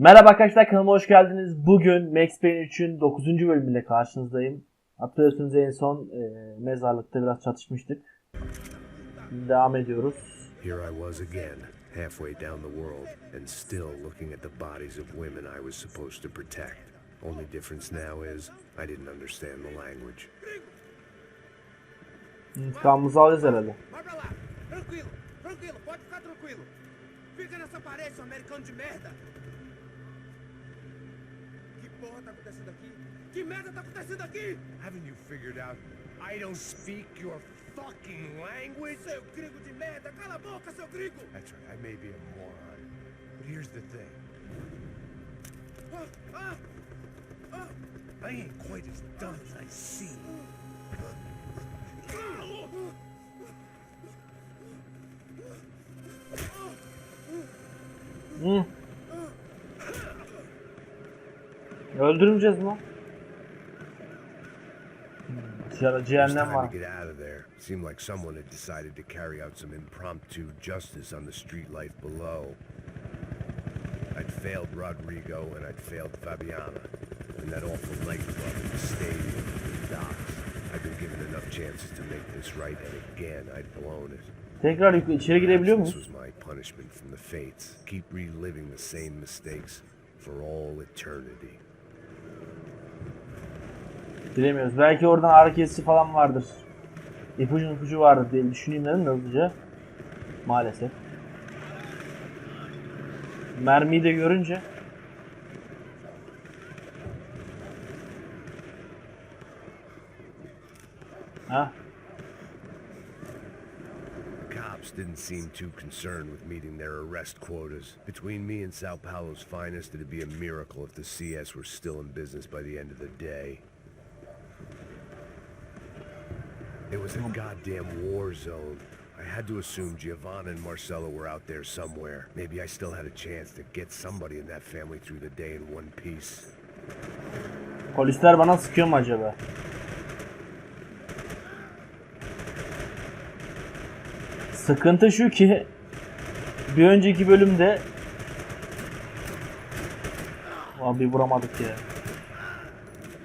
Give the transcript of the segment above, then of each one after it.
Merhaba arkadaşlar, kanalıma hoş geldiniz. Bugün Max Payne 3'ün 9. bölümüyle karşınızdayım. Hatırlıyorsunuz en son mezarlıkta biraz çatışmıştık. Şimdi devam ediyoruz. Here I was again, halfway down the world, and still looking at the bodies of women I was supposed to protect. Only difference now is I didn't understand the language. İntikamımızı alacağız herhalde. Tranquilo, tranquilo, pode ficar tranquilo. Fica nessa parede, seu americano de merda. Que porra tá acontecendo aqui? Que merda tá acontecendo aqui? Haven't you figured out I don't speak your fucking language? Seu gringo de merda, cala a boca, seu gringo! That's right, I may be a moron, but here's the thing. I ain't quite as dumb as I seem. Öldürmeyeceğiz mi? Dışarı cehennem var. To get out of there. Seemed like someone had decided to carry out some impromptu justice on the street life below. I'd failed Rodrigo and I'd failed Fabiana. And that awful nightclub and the stadium and the docks. I'd been given enough chances to make this right, and again I'd blown it. Tekrar içeri girebiliyor This muyuz? was my punishment from the fates. Keep reliving the same mistakes for all eternity. Bilemiyoruz. Belki oradan ağrı kesici falan vardır. İpucu vardır diye düşüneyim dedim de hızlıca. Maalesef. Mermiyi de görünce. Ha? The cops didn't seem too concerned with meeting their arrest quotas. Between me and Sao Paulo's finest, it'd be a miracle if the CS were still in business by the end of the day. It was a goddamn war zone. I had to assume Giovanna and Marcelo were out there somewhere. Maybe I still had a chance to get somebody in that family through the day in one piece. Polisler bana sıkıyor mu acaba? Sıkıntı şu ki bir önceki bölümde abi vuramadık ya.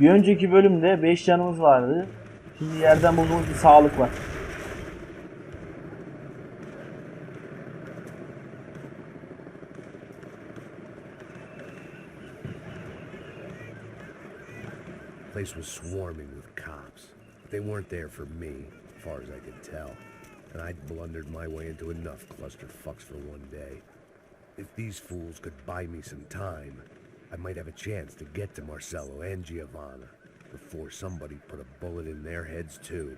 Bir önceki bölümde 5 canımız vardı. Şimdi yerden bulduğumuz bir sağlık var. The place was swarming with cops. They weren't there for me, as far as I could tell. And I'd blundered my way into enough clusterfucks for one day. If these fools could buy me some time, I might have a chance to get to Marcelo and Giovanna before somebody put a bullet in their heads too.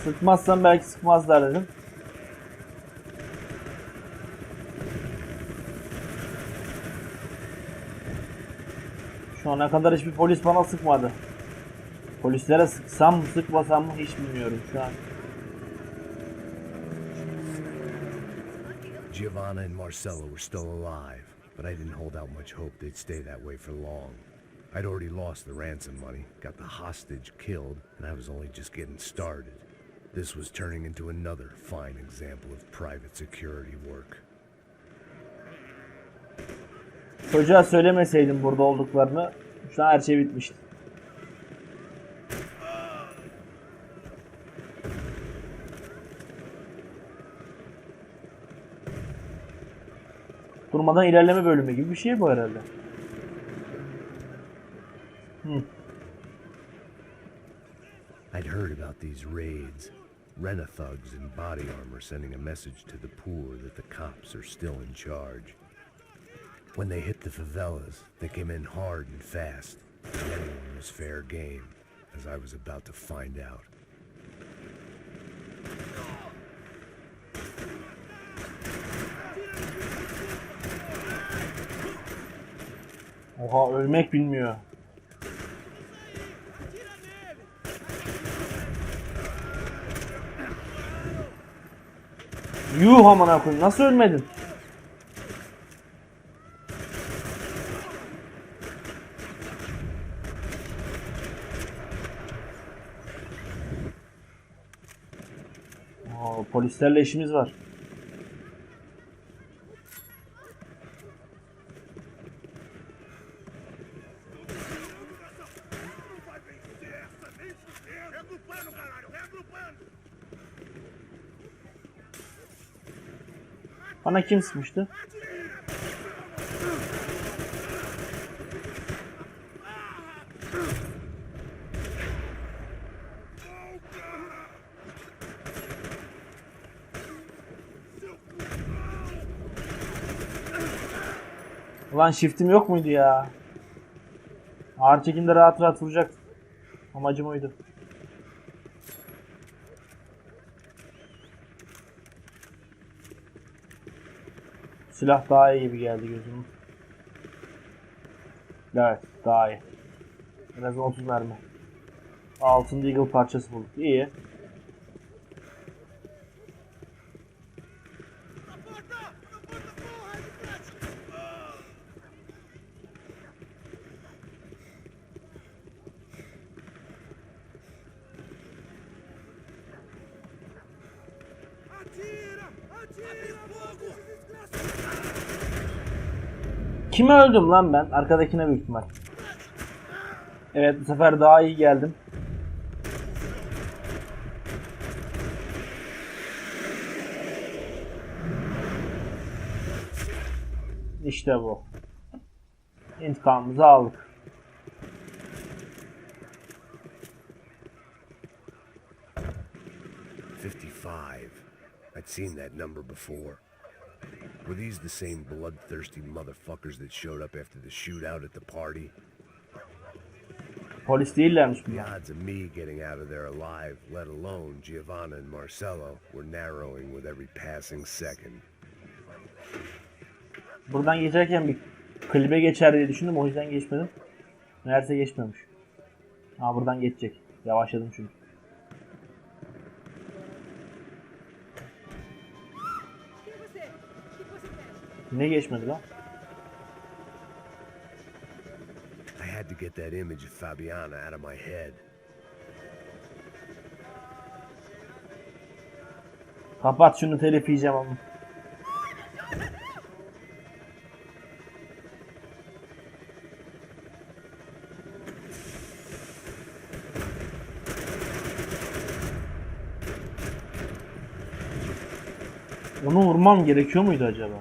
Sıkmazsam belki sıkmazlar dedim. Şu ana kadar hiçbir polis bana sıkmadı. Polislere sıksam mı sıkmasam mı hiç bilmiyorum şu an. Giovanna and Marcelo were still alive, but I didn't hold out much hope they'd stay that way for long. I'd already lost the ransom money, got the hostage killed, and I was only just getting started. This was turning into another fine example of private security work. Çocuğa söylemeseydim burada olduklarını şu an her şey bitmişti. Durmadan ilerleme bölümü gibi bir şey bu herhalde. I'd heard about these raids. Rent-a-thugs in body armor sending a message to the poor that the cops are still in charge. When they hit the favelas, they came in hard and fast. And anyone was fair game, as I was about to find out. Oha, ölmek bilmiyor. Yuh amına koyayım, nasıl ölmedin? Oo, polislerle işimiz var. Bana kim sıkmıştı? Ulan shift'im yok muydu ya? Ağır çekimde rahat rahat vuracak. Amacım oydu. Silah daha iyi gibi geldi gözüme. Evet, daha iyi. En azından 30 mermi. Altın Deagle parçası bulduk. İyi. Kime öldüm lan ben? Arkadakine büyük ihtimal. Evet, bu sefer daha iyi geldim. İşte bu. İntikamımızı aldık. I'd seen that number before. Were these the same bloodthirsty motherfuckers that showed up after the shootout at the party? Polis değillermiş The bunlar. odds of me getting out of there alive, let alone Giovanna and Marcelo, were narrowing with every passing second. Buradan geçerken bir klibe geçer diye düşündüm, o yüzden geçmedim. Meğerse geçmemiş. Ha, buradan geçecek. Yavaşladım çünkü. Ne geçmedi lan? I had to get that image of Fabiana out of my head. Kapat şunu, telif yiyeceğim ama. Onu vurmam gerekiyor muydu acaba?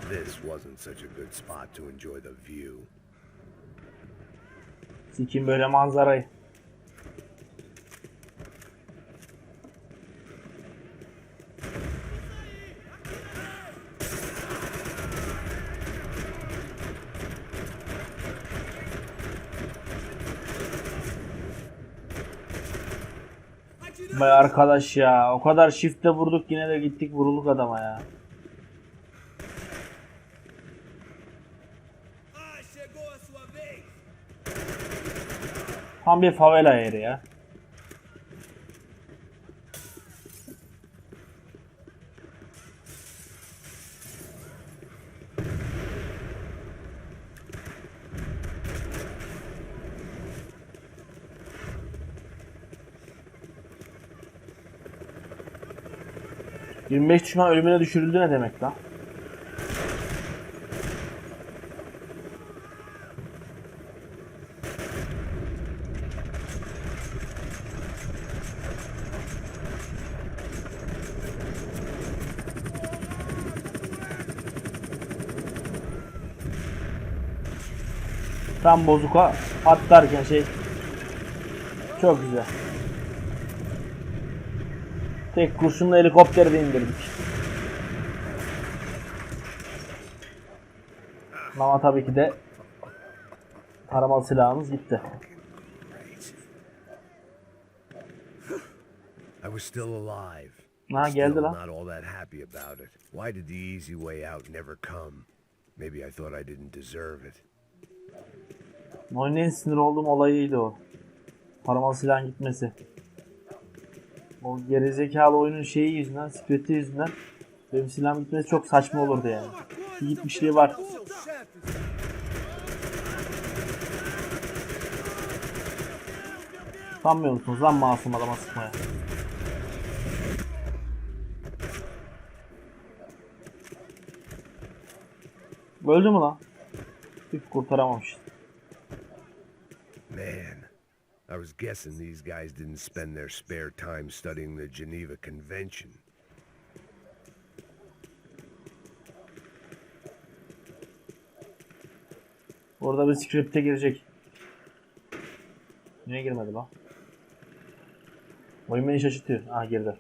This wasn't such a good spot to enjoy the view. Sikim böyle manzarayı. Vay arkadaş ya, o kadar shift'le vurduk, yine de gittik vurulduk adama ya. Tam bir favela yeri ya. ...25 düşman ölümüne düşürüldü ne demek lan? Tam bozuka atlarken şey... Çok güzel. Tek kurşunla helikopteri de indirdik. Ama tabii ki de taramalı silahımız gitti. I was still alive. Ha, geldi Still lan. not all that happy about it. Why did the easy way out never come? Maybe I thought I didn't deserve it. Oyunun en sinir olduğum olayıydı o. Taramalı silahın gitmesi. O gerizekalı oyunun şeyi yüzünden, scripti yüzünden benim silahım gitmesi çok saçma olurdu yani. Bir gitmişliği var. Sanmıyor musunuz lan masum adama sıkmaya? Öldü mü lan? Hiç kurtaramamış. Man, I was guessing these guys didn't spend their spare time studying the Geneva Convention. Orada bir script'e girecek. Niye girmedi lan? Oyun beni şaşırtıyor. Ah, girdi.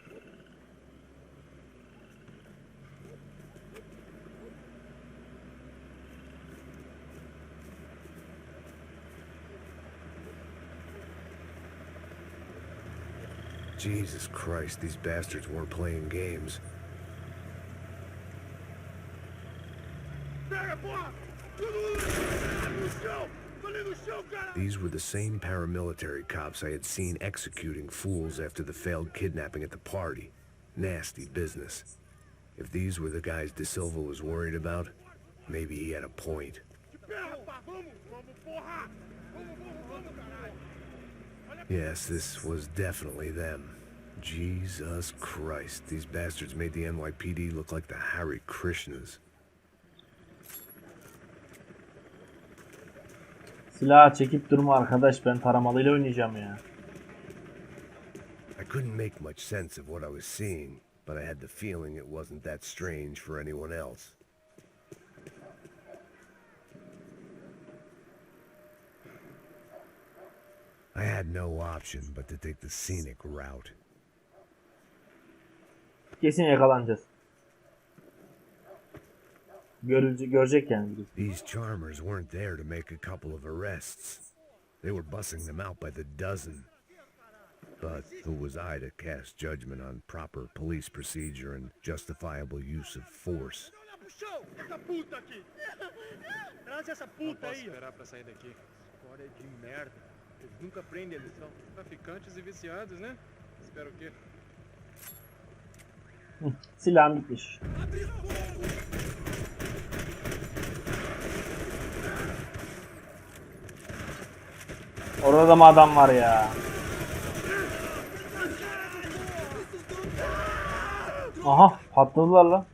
Jesus Christ, these bastards weren't playing games. These were the same paramilitary cops I had seen executing fools after the failed kidnapping at the party. Nasty business. If these were the guys De Silva was worried about, maybe he had a point. Yes, this was definitely them. Jesus Christ, these bastards made the NYPD look like the Hare Krishnas. Silah çekip durma arkadaş, ben taramalıyla oynayacağım ya. I couldn't make much sense of what I was seeing, but I had the feeling it wasn't that strange for anyone else. I had no option but to take the scenic route. Kesin yakalanacağız. Görecek yani. These charmers weren't there to make a couple of arrests. They were bussing them out by the dozen. But who was I to cast judgment on proper police procedure and justifiable use of force? Essa puta aqui! Traz essa puta aí! Esperar pra sair daqui. História de merda. Eles nunca prendem, eles são traficantes e viciados, né? Espero o quê? Silahım gitmiş. Orada da mı adam var ya? Aha, patladılar lan.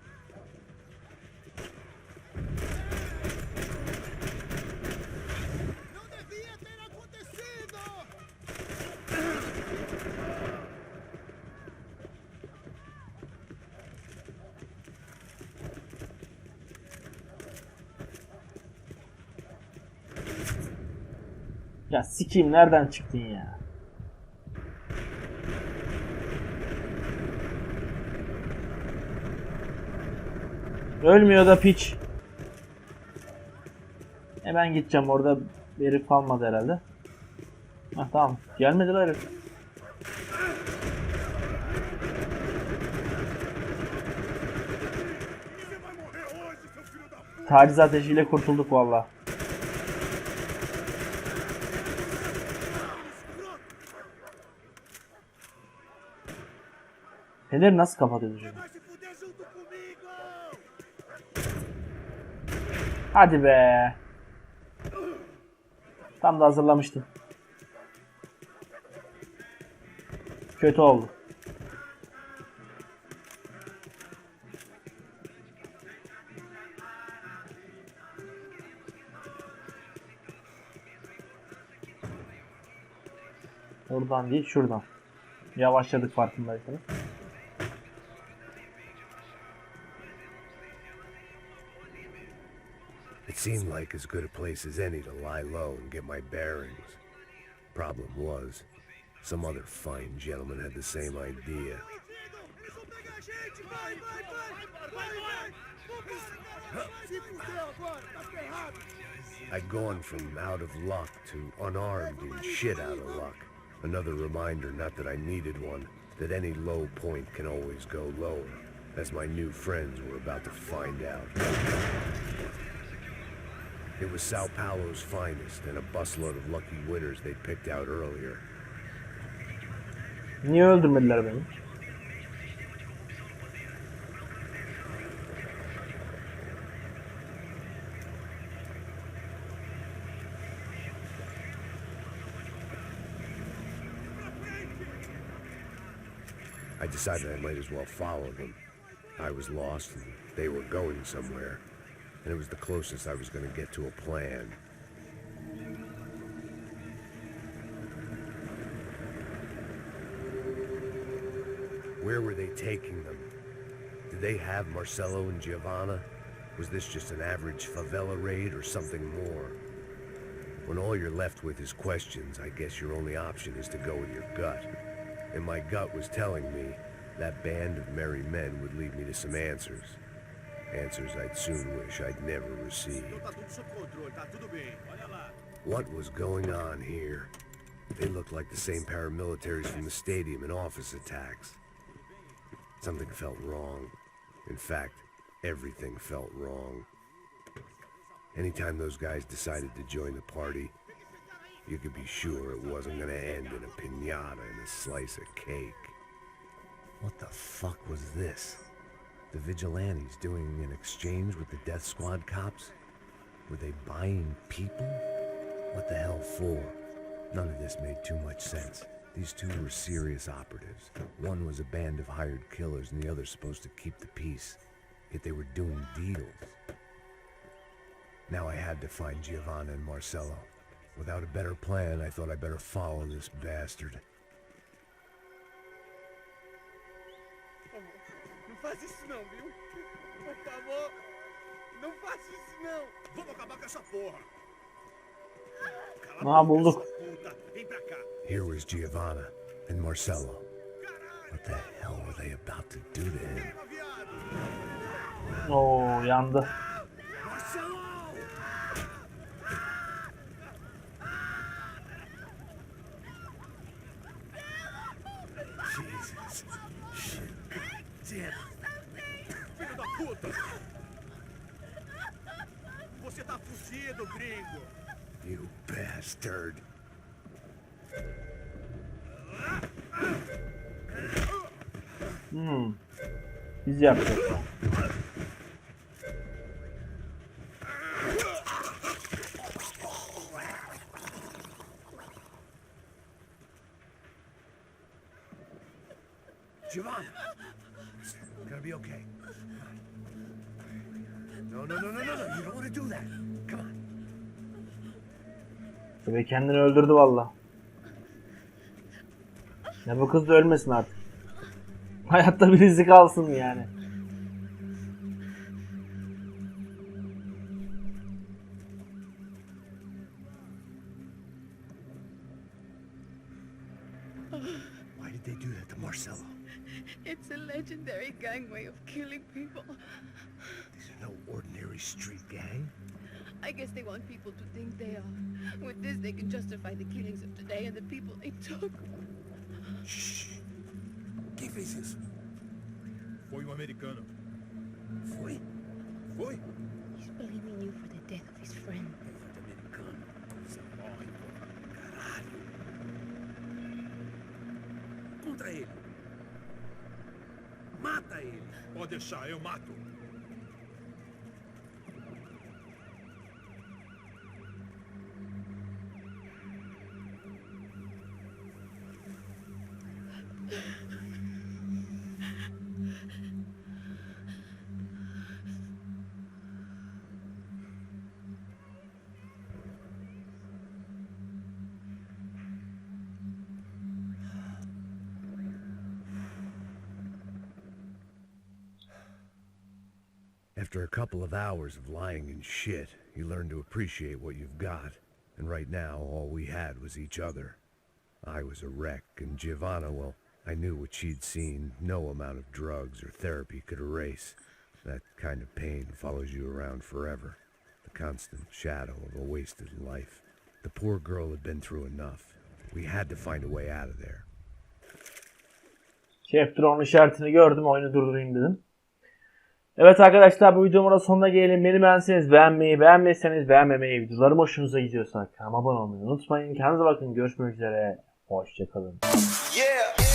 Ya sikeyim, nereden çıktın ya? Ölmüyor da piç. Hemen gideceğim, orada bir herif kalmadı herhalde. Hah, tamam, gelmediler herif. Taciz ateşiyle kurtulduk vallahi. Fener nasıl kapatıyordu şimdi? Hadi be. Tam da hazırlamıştım. Kötü oldu. Oradan değil, şuradan. Yavaşladık farkındaysanız. It seemed like as good a place as any to lie low and get my bearings. Problem was, some other fine gentleman had the same idea. I'd gone from out of luck to unarmed and shit out of luck. Another reminder, not that I needed one, that any low point can always go lower, as my new friends were about to find out. It was Sao Paulo's finest and a busload of lucky winners they'd picked out earlier. Niye öldürmediler beni? I decided I might as well follow them. I was lost and they were going somewhere, and it was the closest I was going to get to a plan. Where were they taking them? Did they have Marcelo and Giovanna? Was this just an average favela raid or something more? When all you're left with is questions, I guess your only option is to go with your gut. And my gut was telling me that band of merry men would lead me to some answers. Answers I'd soon wish I'd never received. What was going on here? They looked like the same paramilitaries from the stadium and office attacks. Something felt wrong. In fact, everything felt wrong. Anytime those guys decided to join the party, you could be sure it wasn't gonna end in a piñata and a slice of cake. What the fuck was this? The vigilantes doing an exchange with the death squad cops? Were they buying people? What the hell for? None of this made too much sense. These two were serious operatives. One was a band of hired killers and the other supposed to keep the peace. Yet they were doing deals. Now I had to find Giovanna and Marcelo. Without a better plan, I thought I better follow this bastard. Não faz isso não, viu? Por favor, não faz isso não. Vamos acabar com essa porra. Bulduk. Here was Giovanna and Marcelo. What the hell were they about to do to him? Oo, yandı. Jesus. Shit. Damn. Filho da puta! Você tá fugido, gringo! You bastard. Biz yapacağız. Giovanna! It's gonna be okay. No. You don't want to do that. Come on. Ve kendini öldürdü valla. Ya bu kız da ölmesin artık. Hayatta bir izi kalsın yani. Why did they do that to Marcelo? It's a legendary gang way of killing people. These are no ordinary street gang. I guess they want people to think they are. With this, they can justify the killings of today and the people they took. Shh. Quem fez isso? Foi americano. Foi? He's blaming you for the death of his friend. Americano. Você morre, caralho. Contra ele. Mata ele. Pode deixar, eu mato. After a couple of hours of lying and shit, you learn to appreciate what you've got. And right now, all we had was each other. I was a wreck, and Giovanna, well, I knew what she'd seen no amount of drugs or therapy could erase. That kind of pain follows you around forever. The constant shadow of a wasted life. The poor girl had been through enough. We had to find a way out of there. Chapter 10 işaretini gördüm, oyunu durdurayım dedim. Evet arkadaşlar, bu videomun sonuna gelelim. Beni beğenseniz beğenmeyi, beğenmezseniz beğenmemeyi, videolarım hoşunuza gidiyorsa kanalıma abone olmayı unutmayın. Kendinize bakın, görüşmek üzere. Hoşçakalın. Yeah.